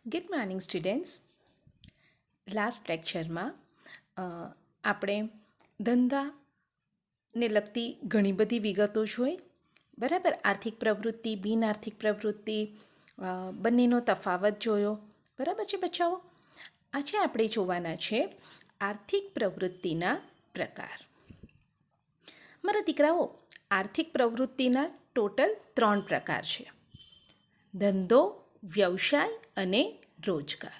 Good morning students. Last લેક્ચરમાં આપણે ધંધાને લગતી ઘણી બધી વિગતો જોઈ. બરાબર, આર્થિક પ્રવૃત્તિ, બિન આર્થિક પ્રવૃત્તિ, બંનેનો તફાવત જોયો. બરાબર છે બચ્ચાઓ? આજે આપણે જોવાના છે આર્થિક પ્રવૃત્તિના પ્રકાર. મારા દીકરાઓ, આર્થિક પ્રવૃત્તિના ટોટલ 3 પ્રકાર છે: ધંધો, વ્યવસાય અને રોજગાર.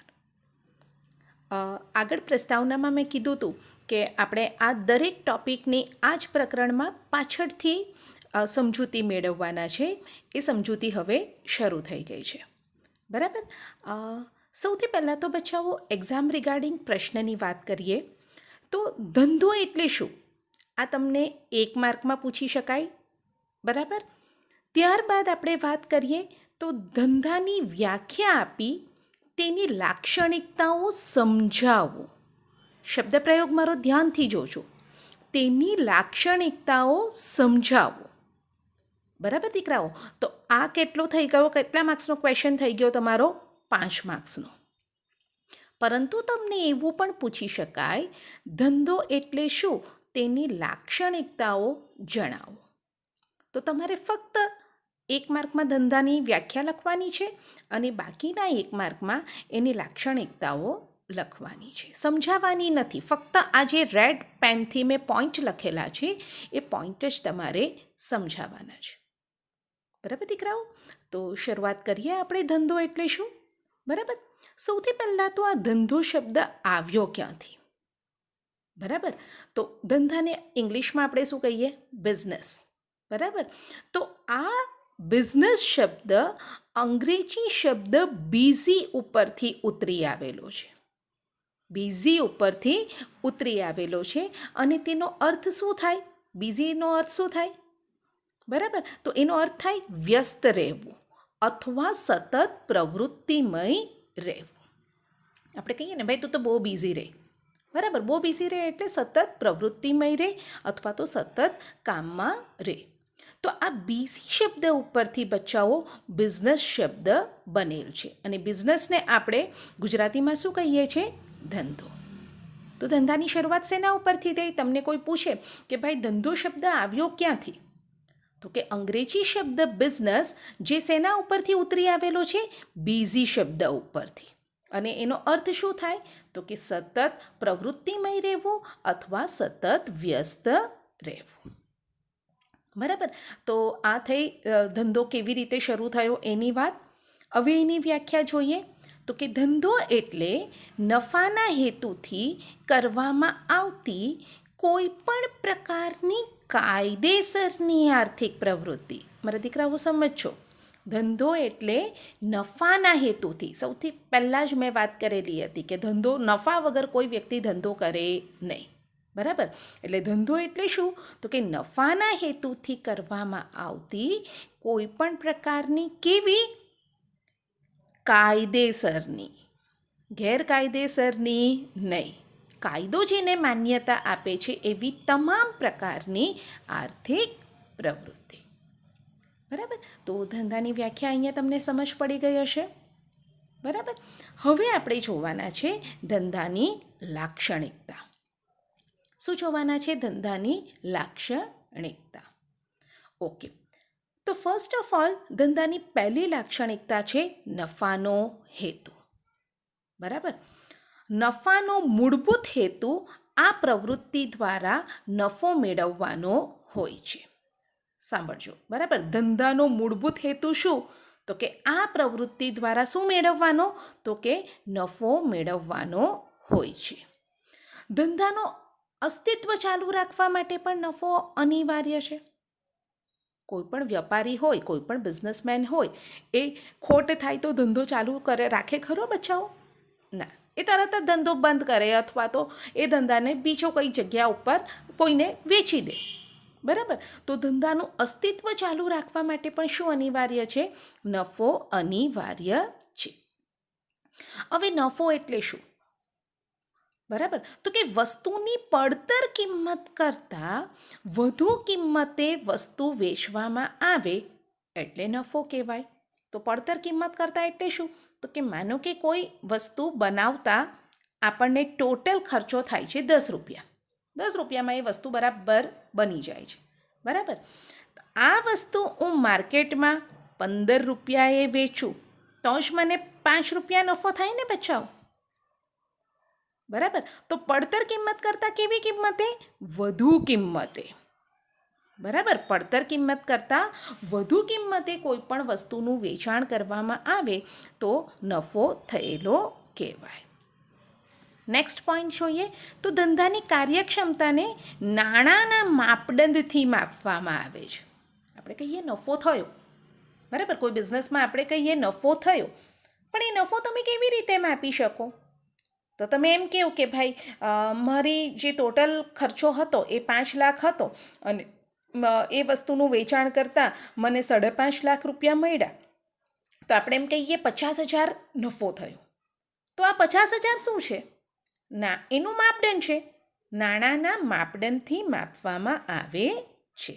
આગળ પ્રસ્તાવનામાં મેં કીધું હતું કે આપણે આ દરેક ટૉપિકની આ જ પ્રકરણમાં પાછળથી સમજૂતી મેળવવાના છે. એ સમજૂતી હવે શરૂ થઈ ગઈ છે. બરાબર. સૌથી પહેલાં તો બચ્ચાઓ એક્ઝામ રિગાર્ડિંગ પ્રશ્નની વાત કરીએ તો ધંધો એટલે શું? આ તમને 1 માર્કમાં પૂછી શકાય. બરાબર. ત્યારબાદ આપણે વાત કરીએ તો ધંધાની વ્યાખ્યા આપી તેની લાક્ષણિકતાઓ સમજાવો. શબ્દપ્રયોગ મારો ધ્યાનથી જોજો. તેની લાક્ષણિકતાઓ સમજાવો. બરાબર દીકરાઓ? તો આ કેટલો થઈ ગયો? કેટલા માર્ક્સનો ક્વેશ્ચન થઈ ગયો તમારો? 5 માર્ક્સનો. પરંતુ તમને એવું પણ પૂછી શકાય, ધંધો એટલે શું? તેની લાક્ષણિકતાઓ જણાવો. તો તમારે ફક્ત 1 માર્કમાં ધંધાની વ્યાખ્યા લખવાની છે અને બાકીના 1 માર્કમાં એની લાક્ષણિકતાઓ લખવાની છે, સમજાવવાની નથી. ફક્ત આ જે રેડ પેનથી મેં પોઈન્ટ લખેલા છે એ પોઈન્ટ જ તમારે સમજાવવાના છે. બરાબર દીકરાઓ? તો શરૂઆત કરીએ આપણે ધંધો એટલે શું. બરાબર. સૌથી પહેલાં તો આ ધંધો શબ્દ આવ્યો ક્યાંથી? બરાબર. તો ધંધાને ઇંગ્લિશમાં આપણે શું કહીએ? બિઝનેસ. બરાબર. તો આ બિઝનેસ શબ્દ અંગ્રેજી શબ્દ બીઝી ઉપરથી ઉતરી આવેલો છે. બીઝી ઉપરથી ઉતરી આવેલો છે અને તેનો અર્થ શું થાય? બીઝીનો અર્થ શું થાય? બરાબર. તો એનો અર્થ થાય વ્યસ્ત રહેવું અથવા સતત પ્રવૃત્તિમય રહેવું. આપણે કહીએ ને ભાઈ તું તો બહુ બિઝી રહે. બરાબર. બહુ બિઝી રહે એટલે સતત પ્રવૃત્તિમય રહે અથવા તો સતત કામમાં રહે. તો આ બીઝી શબ્દ ઉપરથી બચ્ચાઓ બિઝનેસ શબ્દ બનેલ છે અને બિઝનેસને આપણે ગુજરાતીમાં શું કહીએ છીએ? ધંધો. તો ધંધાની શરૂઆત શેના ઉપરથી થઈ? તમને કોઈ પૂછે કે ભાઈ ધંધો શબ્દ આવ્યો ક્યાંથી? તો કે અંગ્રેજી શબ્દ બિઝનેસ જે શેના ઉપરથી ઉતરી આવેલો છે? બીઝી શબ્દ ઉપરથી. અને એનો અર્થ શું થાય? તો કે સતત પ્રવૃત્તિમય રહેવું અથવા સતત વ્યસ્ત રહેવું. બરાબર. તો આ થઈ ધંધો કેવી રીતે શરૂ થયો એની વાત. હવે એની વ્યાખ્યા જોઈએ તો કે ધંધો એટલે નફાના હેતુથી કરવામાં આવતી કોઈ પણ પ્રકારની કાયદેસરની આર્થિક પ્રવૃત્તિ. મારા દીકરાઓ સમજો. ધંધો એટલે નફાના હેતુથી. સૌથી પહેલાં જ મેં વાત કરેલી હતી કે ધંધો નફા વગર કોઈ વ્યક્તિ ધંધો કરે નહીં. બરાબર. એટલે ધંધો એટલે શું? તો કે નફાના હેતુથી કરવામાં આવતી કોઈ પણ પ્રકારની કેવી? કાયદેસરની. ગેરકાયદેસરની નહીં. કાયદો જેને માન્યતા આપે છે એવી તમામ પ્રકારની આર્થિક પ્રવૃત્તિ. બરાબર. તો ધંધાની વ્યાખ્યા અહીંયા તમને સમજ પડી ગઈ હશે. બરાબર. હવે આપણે જોવાના છે ધંધાની લાક્ષણિકતા. શું જોવાના છે? ધંધાની લાક્ષણિકતા. ઓકે. તો ફર્સ્ટ ઓફ ઓલ ધંધાની પહેલી લાક્ષણિકતા છે નફાનો હેતુ. બરાબર. નફાનો મૂળભૂત હેતુ આ પ્રવૃત્તિ દ્વારા નફો મેળવવાનો હોય છે. સાંભળજો. બરાબર. ધંધાનો મૂળભૂત હેતુ શું? તો કે આ પ્રવૃત્તિ દ્વારા શું મેળવવાનો? તો કે નફો મેળવવાનો હોય છે. ધંધાનો અસ્તિત્વ ચાલુ રાખવા માટે પણ નફો અનિવાર્ય છે. કોઈ પણ વ્યાપારી હોય, કોઈ પણ બિઝનેસમેન હોય, એ ખોટ થાય તો ધંધો ચાલુ રાખે ખરો બચ્ચાઓ? ના. એ તરત જ ધંધો બંધ કરે અથવા તો એ ધંધાને બીજો કઈ જગ્યા ઉપર કોઈને વેચી દે. બરાબર. તો ધંધાનું અસ્તિત્વ ચાલુ રાખવા માટે પણ શું અનિવાર્ય છે? નફો અનિવાર્ય છે. હવે નફો એટલે શું? બરાબર. તો કે વસ્તુની પડતર કિંમત કરતાં વધુ કિંમતે વસ્તુ વેચવામાં આવે એટલે નફો કહેવાય. તો પડતર કિંમત કરતાં એટલે શું? તો કે માનો કે કોઈ વસ્તુ બનાવતા આપણને ટોટલ ખર્ચો થાય છે 10 રૂપિયા. 10 રૂપિયામાં એ વસ્તુ બરાબર બની જાય છે. બરાબર. આ વસ્તુ હું માર્કેટમાં 15 રૂપિયાએ વેચું તો જ મને 5 રૂપિયા નફો થાય ને બચાવ. બરાબર. તો પડતર કિંમત કરતાં કેવી કિંમતે? વધુ કિંમતે. બરાબર. પડતર કિંમત કરતાં વધુ કિંમતે કોઈ પણ વસ્તુનું વેચાણ કરવામાં આવે તો નફો થયેલો કહેવાય. નેક્સ્ટ પોઈન્ટ જોઈએ તો ધંધાની કાર્યક્ષમતાને નાણાંના માપદંડથી માપવામાં આવે છે. આપણે કહીએ નફો થયો. બરાબર. કોઈ બિઝનેસમાં આપણે કહીએ નફો થયો, પણ એ નફો તમે કેવી રીતે માપી શકો? તો તમે એમ કહો કે ભાઈ મારી જે ટોટલ ખર્ચો હતો એ 5 લાખ હતો અને એ વસ્તુનું વેચાણ કરતાં મને 5.5 લાખ રૂપિયા મળ્યા, તો આપણે એમ કહીએ 50,000 નફો થયો. તો આ 50,000 શું છે? ના, એનું માપદંડ છે. નાણાંના માપદંડથી માપવામાં આવે છે.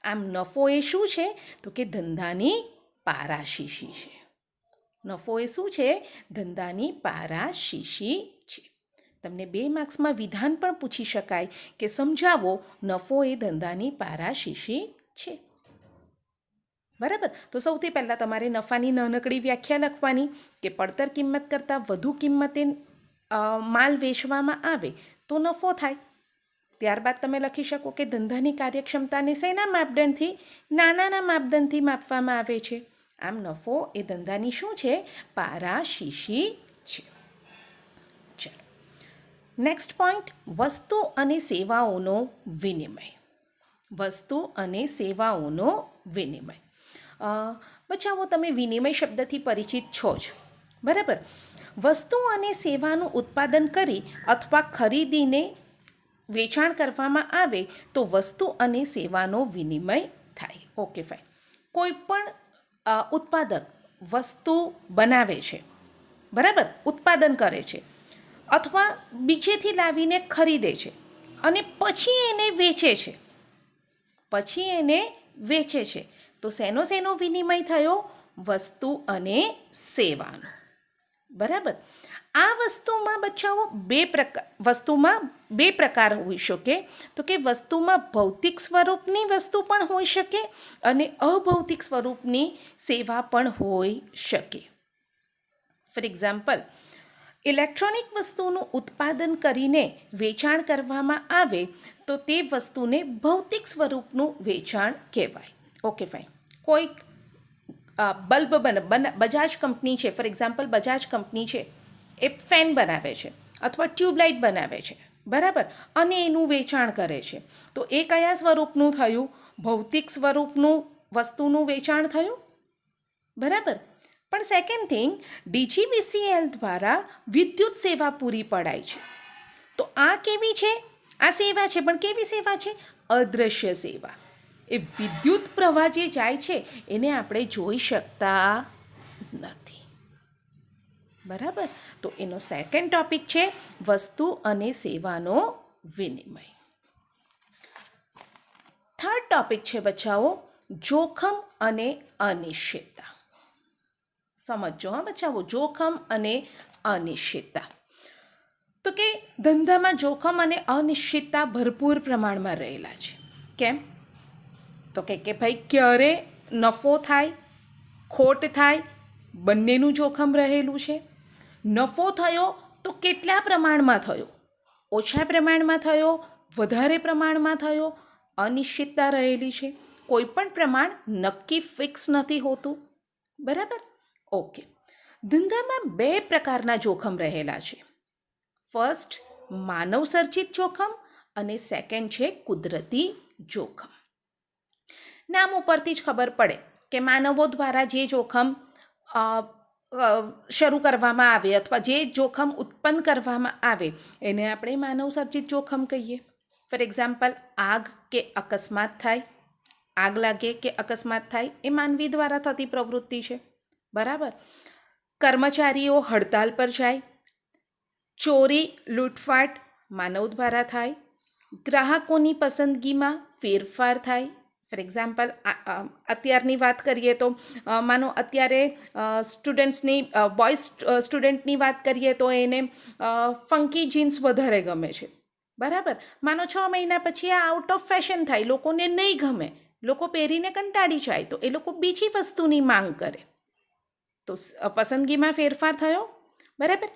આમ નફો એ શું છે? તો કે ધંધાની પારાશીશી છે. નફો એ શું છે? ધંધાની પારાશીશી છે. તમને 2 માર્ક્સમાં વિધાન પણ પૂછી શકાય કે સમજાવો નફો એ ધંધાની પારાશીશી છે. બરાબર. તો સૌથી પહેલાં તમારે નફાની નાનકડી વ્યાખ્યા લખવાની કે પડતર કિંમત કરતાં વધુ કિંમતે માલ વેચવામાં આવે તો નફો થાય. ત્યારબાદ તમે લખી શકો કે ધંધાની કાર્યક્ષમતાને શેના માપદંડથી? નાણાંના માપદંડથી માપવામાં આવે છે. આમ નફો એ ધંધાની શું છે? પારાશીશી છે. ચલો નેક્સ્ટ પોઈન્ટ, વસ્તુ અને સેવાઓનો વિનિમય. વસ્તુ અને સેવાઓનો વિનિમય. બચાવો તમે વિનિમય શબ્દથી પરિચિત છો જ. બરાબર. વસ્તુ અને સેવાનું ઉત્પાદન કરી અથવા ખરીદીને વેચાણ કરવામાં આવે તો વસ્તુ અને સેવાનો વિનિમય થાય. Okay fine. કોઈ પણ ઉત્પાદક વસ્તુ બનાવે છે. બરાબર. ઉત્પાદન કરે છે અથવા બીજેથી લાવીને ખરીદે છે અને પછી એને વેચે છે. તો શેનો વિનિમય થયો? વસ્તુ અને સેવાનો. બરાબર. આ વસ્તુમાં બચ્ચાઓ બે પ્રકાર હોઈ શકે. તો કે વસ્તુમાં ભૌતિક સ્વરૂપની વસ્તુ પણ હોઈ શકે અને અભૌતિક સ્વરૂપની સેવા પણ હોઈ શકે. ફોર એક્ઝામ્પલ, ઇલેક્ટ્રોનિક વસ્તુનું ઉત્પાદન કરીને વેચાણ કરવામાં આવે તો તે વસ્તુને ભૌતિક સ્વરૂપનું વેચાણ કહેવાય. Okay fine. કોઈક બલ્બ બજાજ કંપની છે. ફોર એક્ઝામ્પલ, બજાજ કંપની છે એ ફેન બનાવે છે અથવા ટ્યુબલાઇટ બનાવે છે. બરાબર. અને એનું વેચાણ કરે છે. તો એ કયા સ્વરૂપનું થયું? ભૌતિક સ્વરૂપનું વસ્તુનું વેચાણ થયું. બરાબર. પણ સેકન્ડ થિંગ, DGVCL દ્વારા વિદ્યુત સેવા પૂરી પડાય છે. તો આ કેવી છે? આ સેવા છે, પણ કેવી સેવા છે? અદૃશ્ય સેવા. એ વિદ્યુત પ્રવાહ જે જાય છે એને આપણે જોઈ શકતા નથી. બરાબર. તો એનો સેકન્ડ ટોપિક છે વસ્તુ અને સેવાનો વિનિમય. થર્ડ ટોપિક છે બચ્ચાઓ જોખમ અને અનિશ્ચિતતા. સમજો હા બચ્ચાઓ, જોખમ અને અનિશ્ચિતતા. તો કે ધંધામાં જોખમ અને અનિશ્ચિતતા ભરપૂર પ્રમાણમાં રહેલા છે. કેમ? તો કે ભાઈ ક્યારે નફો થાય, ખોટ થાય, બંનેનું જોખમ રહેલું છે. નફો થયો તો કેટલા પ્રમાણમાં થયો? ઓછા પ્રમાણમાં થયો, વધારે પ્રમાણમાં થયો? અનિશ્ચિતતા રહેલી છે. કોઈ પણ પ્રમાણ નક્કી ફિક્સ નથી હોતું. બરાબર. ઓકે. ધંધામાં 2 પ્રકારના જોખમ રહેલા છે. ફર્સ્ટ, માનવ સર્જિત જોખમ અને સેકન્ડ છે કુદરતી જોખમ. નામ ઉપરથી જ ખબર પડે કે માનવો દ્વારા જે જોખમ શરૂ કરવામાં આવે અથવા જે જોખમ ઉત્પન્ન કરવામાં આવે એને આપણે માનવ સર્જિત જોખમ કહીએ. ફોર એક્ઝામ્પલ, આગ કે અકસ્માત થાય, આગ લાગે કે અકસ્માત થાય એ માનવી દ્વારા થતી પ્રવૃત્તિ છે. બરાબર. કર્મચારીઓ હડતાલ પર જાય, ચોરી લૂંટફાટ માનવ દ્વારા થાય, ગ્રાહકોની પસંદગીમાં ફેરફાર થાય, ફોર એક્ઝામ્પલ અત્યારની વાત કરીએ તો માનો અત્યારે બોયઝ સ્ટુડન્ટની વાત કરીએ તો એને ફંકી જીન્સ વધારે ગમે છે, બરાબર. માનો 6 મહિના પછી આ આઉટ ઓફ ફેશન થાય, લોકોને નહીં ગમે, લોકો પહેરીને કંટાળી જાય, તો એ લોકો બીજી વસ્તુની માંગ કરે, તો પસંદગીમાં ફેરફાર થયો, બરાબર.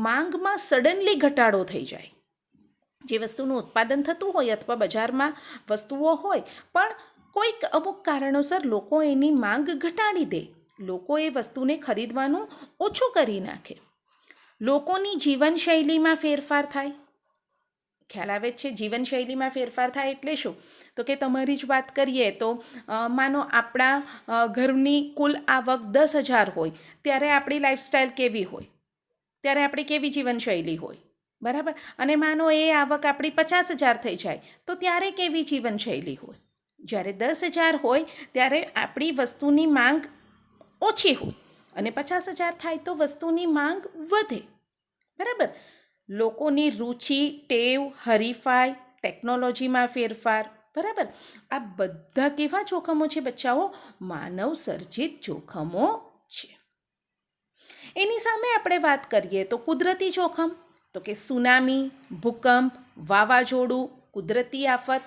માંગમાં સડનલી ઘટાડો થઈ જાય, જે વસ્તુનું ઉત્પાદન થતું હોય અથવા બજારમાં વસ્તુઓ હોય, પણ કોઈક અમુક કારણોસર લોકો એની માંગ ઘટાડી દે, લોકો એ વસ્તુને ખરીદવાનું ઓછું કરી નાખે, લોકોની જીવનશૈલીમાં ફેરફાર થાય. ખ્યાલ આવે છે? જીવનશૈલીમાં ફેરફાર થાય એટલે શું? તો કે તમારી જ વાત કરીએ તો માનો આપણા ઘરની કુલ આવક 10,000 હોય, ત્યારે આપણી લાઈફસ્ટાઈલ કેવી હોય, ત્યારે આપણી કેવી જીવનશૈલી હોય, બરાબર. અને માનો એ આવક આપણી 50,000 થઈ જાય, તો ત્યારે કેવી જીવનશૈલી હોય. જ્યારે 10,000 હોય ત્યારે આપણી વસ્તુની માંગ ઓછી હોય, અને 50,000 થાય તો વસ્તુની માંગ વધે, બરાબર. લોકોની રુચિ, ટેવ, હરીફાઈ, ટેકનોલોજીમાં ફેરફાર, બરાબર. આ બધા કેવા જોખમો છે બચ્ચાઓ? માનવ સર્જિત જોખમો છે. એની સામે આપણે વાત કરીએ તો કુદરતી જોખમ, તો કે સુનામી, ભૂકંપ, વાવાઝોડું, કુદરતી આફત,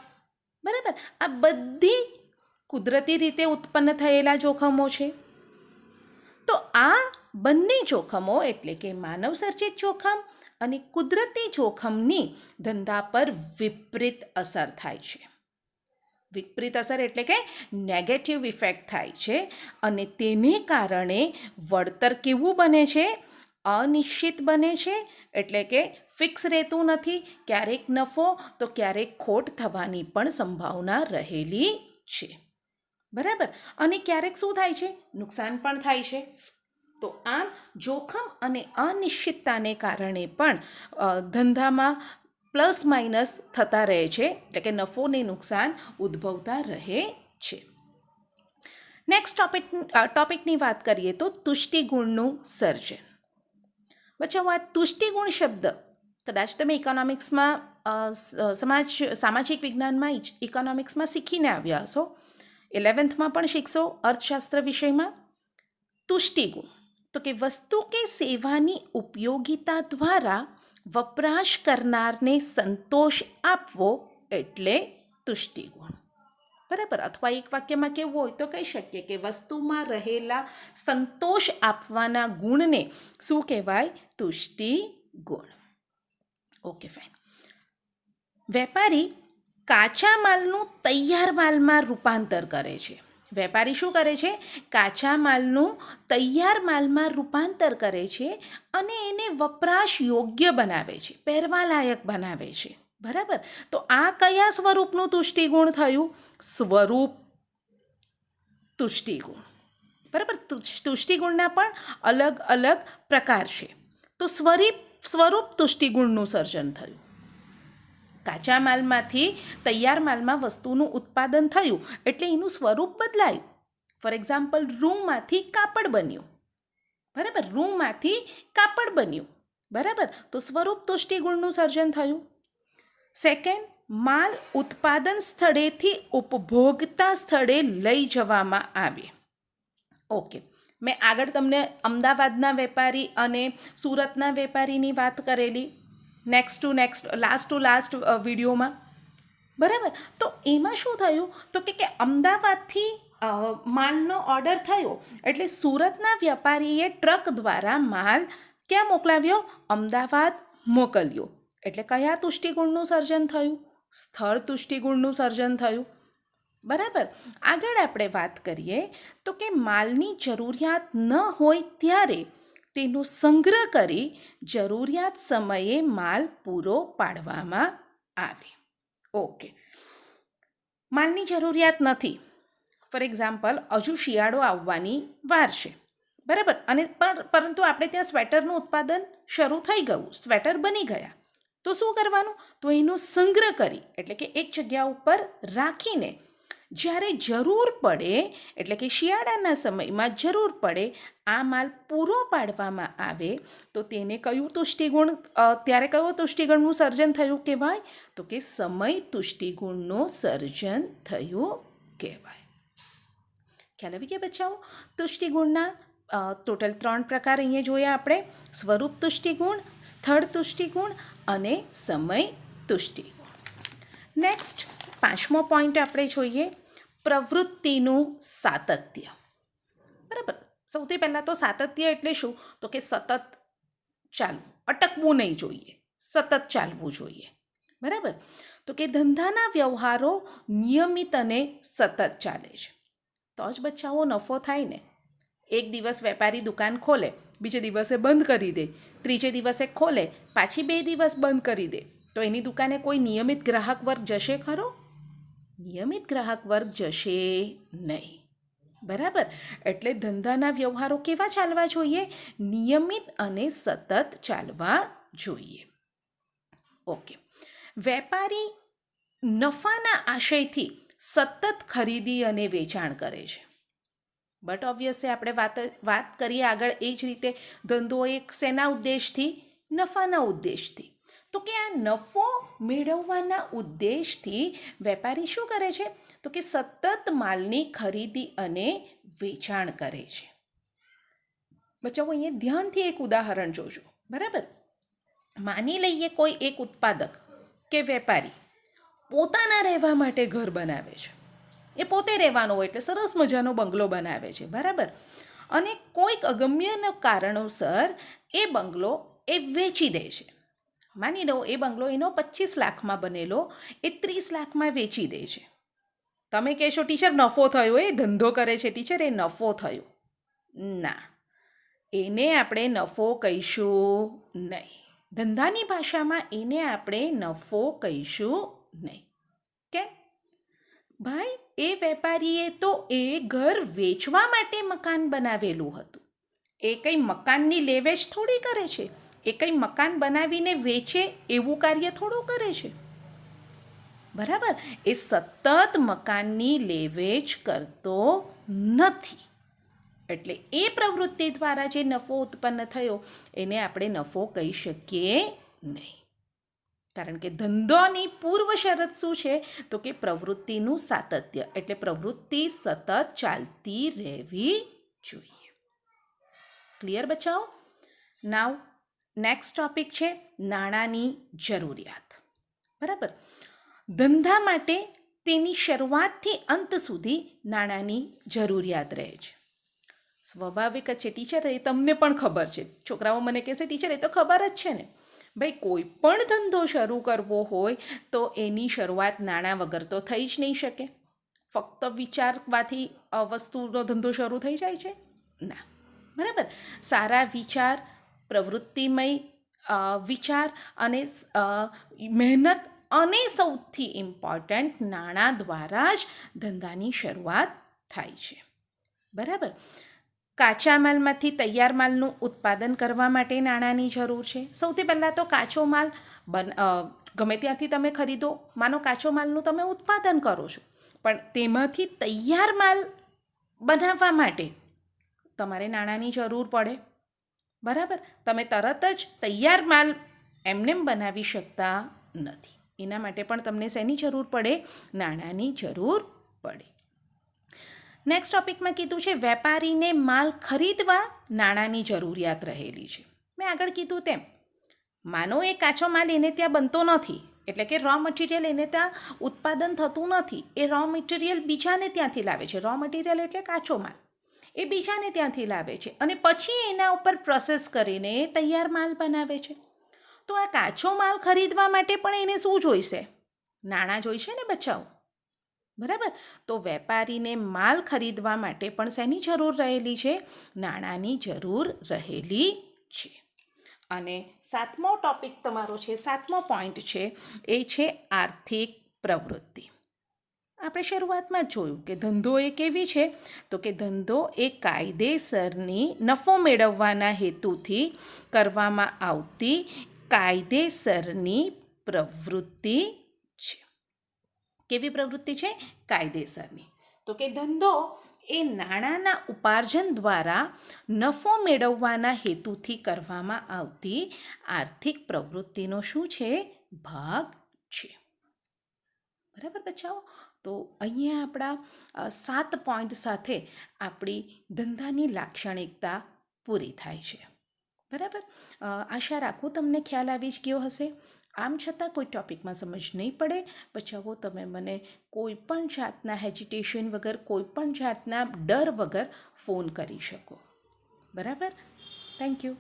બરાબર. આ બધી કુદરતી રીતે ઉત્પન્ન થયેલા જોખમો છે. તો આ બંને જોખમો એટલે કે માનવ સર્જિત જોખમ અને કુદરતી જોખમની ધંધા પર વિપરીત અસર થાય છે. વિપરીત અસર એટલે કે નેગેટિવ ઇફેક્ટ થાય છે, અને તેને કારણે વળતર કેવું બને છે? અનિશ્ચિત બને છે, એટલે કે ફિક્સ રહેતું નથી, ક્યારેક નફો તો ક્યારેક ખોટ થવાની પણ સંભાવના રહેલી છે, બરાબર. અને ક્યારેક શું થાય છે? નુકસાન પણ થાય છે. તો આમ જોખમ અને અનિશ્ચિતતાને કારણે પણ ધંધામાં પ્લસ માઇનસ થતા રહે છે, એટલે કે નફો ને નુકસાન ઉદ્ભવતા રહે છે. નેક્સ્ટ ટોપિકની વાત કરીએ તો તુષ્ટિગુણનું સર્જન. બચ્ચાઓ, આ તુષ્ટિગુણ શબ્દ કદાચ તમે ઇકોનોમિક્સમાં સામાજિક વિજ્ઞાનમાં ઇકોનોમિક્સમાં શીખીને આવ્યા હશો, 11થમાં પણ શીખશો અર્થશાસ્ત્ર વિષયમાં. તુષ્ટિગુણ તો કે વસ્તુ કે સેવાની ઉપયોગિતા દ્વારા વપરાશ કરનારને સંતોષ આપવો એટલે તુષ્ટિગુણ, બરાબર. અથવા એક વાક્યમાં કેવું હોય તો કહી શકીએ કે વસ્તુમાં રહેલા સંતોષ આપવાના ગુણને શું કહેવાય? તુષ્ટિગુણ. Okay, fine. વેપારી કાચા માલનું તૈયાર માલમાં રૂપાંતર કરે છે. વેપારી શું કરે છે? કાચા માલનું તૈયાર માલમાં રૂપાંતર કરે છે અને એને વપરાશ યોગ્ય બનાવે છે, પહેરવા લાયક બનાવે છે, બરાબર. તો આ કયા સ્વરૂપનું તુષ્ટિગુણ થયું? સ્વરૂપ તુષ્ટિગુણ, બરાબર. તુષ્ટિગુણના પણ અલગ અલગ પ્રકાર છે. તો સ્વરૂપ તુષ્ટિગુણનું સર્જન થયું. કાચા માલમાંથી તૈયાર માલમાં વસ્તુનું ઉત્પાદન થયું એટલે એનું સ્વરૂપ બદલાયું. ફોર એક્ઝામ્પલ, રૂમાંથી કાપડ બન્યું, બરાબર. રૂમાંથી કાપડ બન્યું, બરાબર. તો સ્વરૂપ તુષ્ટિગુણનું સર્જન થયું. સેકન્ડ, માલ ઉત્પાદન સ્થળેથી ઉપભોગતા સ્થળે લઈ જવામાં આવે. ઓકે, મેં આગળ તમને અમદાવાદના વેપારી અને સુરતના વેપારીની વાત કરેલી લાસ્ટ ટુ લાસ્ટ વિડીયોમાં, બરાબર. તો એમાં શું થયું? તો કે અમદાવાદથી માલનો ઓર્ડર થયો એટલે સુરતના વેપારીએ ટ્રક દ્વારા માલ ક્યાં મોકલાવ્યો? અમદાવાદ મોકલ્યો. એટલે કયા તુષ્ટિગુણનું સર્જન થયું? સ્થળ તુષ્ટિગુણનું સર્જન થયું, બરાબર. આગળ આપણે વાત કરીએ તો કે માલની જરૂરિયાત ન હોય ત્યારે તેનો સંગ્રહ કરી જરૂરિયાત સમયે માલ પૂરો પાડવામાં આવે. ઓકે, માલની જરૂરિયાત નથી. ફોર એક્ઝામ્પલ, હજુ શિયાળો આવવાની વાર છે, બરાબર. અને પરંતુ આપણે ત્યાં સ્વેટરનું ઉત્પાદન શરૂ થઈ ગયું, સ્વેટર બની ગયા. તો શું કરવાનું? તો એનો સંગ્રહ કરી, એટલે કે એક જગ્યા ઉપર રાખીને જ્યારે જરૂર પડે, એટલે કે શિયાળાના સમયમાં જરૂર પડે, આ માલ પૂરો પાડવામાં આવે તો તેને કયું તુષ્ટિગુણ ત્યારે કયું તુષ્ટિગુણનું સર્જન થયું કહેવાય? તો કે સમય તુષ્ટિગુણનું સર્જન થયું કહેવાય. ખ્યાલ આવી ગયા બચ્ચાઓ? તુષ્ટિગુણના ટોટલ 3 પ્રકાર અહીંયા જોયા આપણે: સ્વરૂપ તુષ્ટિગુણ, સ્થળ તુષ્ટિગુણ અને સમય તુષ્ટિગુણ. નેક્સ્ટ 5મો પોઈન્ટ આપણે જોઈએ, પ્રવૃત્તિનું સાતત્ય. બરાબર, સૌથી પહેલાં તો સાતત્ય એટલે શું? તો કે સતત ચાલવું, અટકવું નહીં જોઈએ, સતત ચાલવું જોઈએ. બરાબર, તો કે ધંધાના વ્યવહારો નિયમિત અને સતત ચાલે છે તો જ બચ્ચાઓ નફો થાય ને. એક દિવસ વેપારી દુકાન ખોલે, બીજે દિવસે બંધ કરી દે, ત્રીજે દિવસે ખોલે, પાછી 2 દિવસ બંધ કરી દે, તો એની દુકાને કોઈ નિયમિત ગ્રાહક વર્ગ જશે ખરો? નિયમિત ગ્રાહક વર્ગ જશે નહીં. બરાબર, એટલે ધંધાના વ્યવહારો કેવા ચાલવા જોઈએ? નિયમિત અને સતત ચાલવા જોઈએ. ઓકે, વેપારી નફાના આશયથી સતત ખરીદી અને વેચાણ કરે છે. બટ ઓબ્વિયસલી આપણે વાત કરીએ આગળ એ જ રીતે, ધંધો એક શેના ઉદ્દેશથી? નફાના ઉદ્દેશથી. તો કે આ નફો મેળવવાના ઉદ્દેશથી વેપારી શું કરે છે? તો કે સતત માલની ખરીદી અને વેચાણ કરે છે. બચ્ચાઓ અહીંયા ધ્યાનથી એક ઉદાહરણ જોજો. બરાબર, માની લઈએ કોઈ એક ઉત્પાદક કે વેપારી પોતાના રહેવા માટે ઘર બનાવે છે. એ પોતે રહેવાનો હોય એટલે સરસ મજાનો બંગલો બનાવે છે. બરાબર, અને કોઈક અગમ્ય કારણોસર એ બંગલો એ વેચી દે છે. માની લો એ બંગલો એનો 25 લાખમાં બનેલો એ 30 લાખમાં વેચી દે છે. તમે કહેશો ટીચર નફો થયો, એ ધંધો કરે છે ટીચર, એ નફો થયો. ના, એને આપણે નફો કહીશું નહીં. ધંધાની ભાષામાં એને આપણે નફો કહીશું નહીં. કેમ? ભાઈ, એ વેપારીએ તો એ ઘર વેચવા માટે મકાન બનાવેલું હતું. એ કંઈ મકાનની લેવેચ થોડી કરે છે. એ કંઈ મકાન બનાવીને વેચે એવું કાર્ય થોડું કરે છે. બરાબર, એ સતત મકાનની લેવેચ કરતો નથી. એટલે એ પ્રવૃત્તિ દ્વારા જે નફો ઉત્પન્ન થયો એને આપણે નફો કહી શકીએ નહીં. કારણ કે ધંધોની પૂર્વ શરત શું છે? તો કે પ્રવૃત્તિનું સાતત્ય, એટલે પ્રવૃત્તિ સતત ચાલતી રહેવી જોઈએ. ક્લિયર બચ્ચાઓ? નાવ નેક્સ્ટ ટોપિક છે નાણાંની જરૂરિયાત. બરાબર, ધંધા માટે તેની શરૂઆતથી અંત સુધી નાણાંની જરૂરિયાત રહે છે. સ્વાભાવિક જ છે ટીચર, એ તમને પણ ખબર છે. છોકરાઓ મને કહેશે ટીચર એ તો ખબર જ છે ને. ભાઈ, કોઈ પણ ધંધો શરૂ કરવો હોય તો એની શરૂઆત નાણાં વગર તો થઈ જ નહીં શકે. ફક્ત વિચારવાથી વસ્તુનો ધંધો શરૂ થઈ જાય છે? ના. બરાબર, સારા વિચાર, પ્રવૃત્તિમય વિચાર અને મહેનત અને સૌથી ઇમ્પોર્ટન્ટ નાણાં દ્વારા જ ધંધાની શરૂઆત થાય છે. બરાબર, કાચા માલમાંથી તૈયાર માલનું ઉત્પાદન કરવા માટે નાણાંની જરૂર છે. સૌથી પહેલાં તો કાચો માલ ગમે ત્યાંથી તમે ખરીદો, માનો કાચો માલનું તમે ઉત્પાદન કરો છો, પણ તેમાંથી તૈયાર માલ બનાવવા માટે તમારે નાણાંની જરૂર પડે. બરાબર, તમે તરત જ તૈયાર માલ એમનેમ બનાવી શકતા નથી. એના માટે પણ તમને શેની જરૂર પડે? નાણાંની જરૂર પડે. નેક્સ્ટ ટોપિકમાં કીધું છે વેપારીને માલ ખરીદવા નાણાંની જરૂરિયાત રહેલી છે. મેં આગળ કીધું તેમ, માનો એ કાચો માલ એને ત્યાં બનતો નથી, એટલે કે રો મટીરિયલ એને ત્યાં ઉત્પાદન થતું નથી. એ રો મટીરિયલ બીજાને ત્યાંથી લાવે છે. રો મટીરિયલ એટલે કાચો માલ, એ બીજાને ત્યાંથી લાવે છે અને પછી એના ઉપર પ્રોસેસ કરીને તૈયાર માલ બનાવે છે. તો આ કાચો માલ ખરીદવા માટે પણ એને શું જોઈશે? નાણાં જોઈશે ને બચ્ચાઓ. બરાબર, તો વેપારીને માલ ખરીદવા માટે પણ શેની જરૂર રહેલી છે? નાણાંની જરૂર રહેલી છે. અને 7મો ટોપિક તમારો છે, 7મો પોઈન્ટ છે, એ છે આર્થિક પ્રવૃત્તિ. આપણે શરૂઆતમાં જ જોયું કે ધંધો એ કેવી છે? તો કે ધંધો એ કાયદેસરની નફો મેળવવાના હેતુથી કરવામાં આવતી કાયદેસરની પ્રવૃત્તિ છે. કેવી પ્રવૃત્તિ છે? કાયદેસરની. તો કે ધંધો એ નાણાંના ઉપાર્જન દ્વારા નફો મેળવવાના હેતુથી કરવામાં આવતી આર્થિક પ્રવૃત્તિનો શું છે? ભાગ છે. બરાબર બચ્ચાઓ? તો અહીંયા આપણા 7 પોઈન્ટ સાથે આપણી ધંધાની લાક્ષણિકતા પૂરી થાય છે. બરાબર. આશા રાખું તમને ખ્યાલ આવી જ ગયો હશે. આમ છતાં કોઈ ટૉપિકમાં સમજ નહીં પડે બચાવો તમે મને કોઈ પણ જાતના હેજિટેશન વગર, કોઈ પણ જાતના ડર વગર ફોન કરી શકો. બરાબર. Thank you.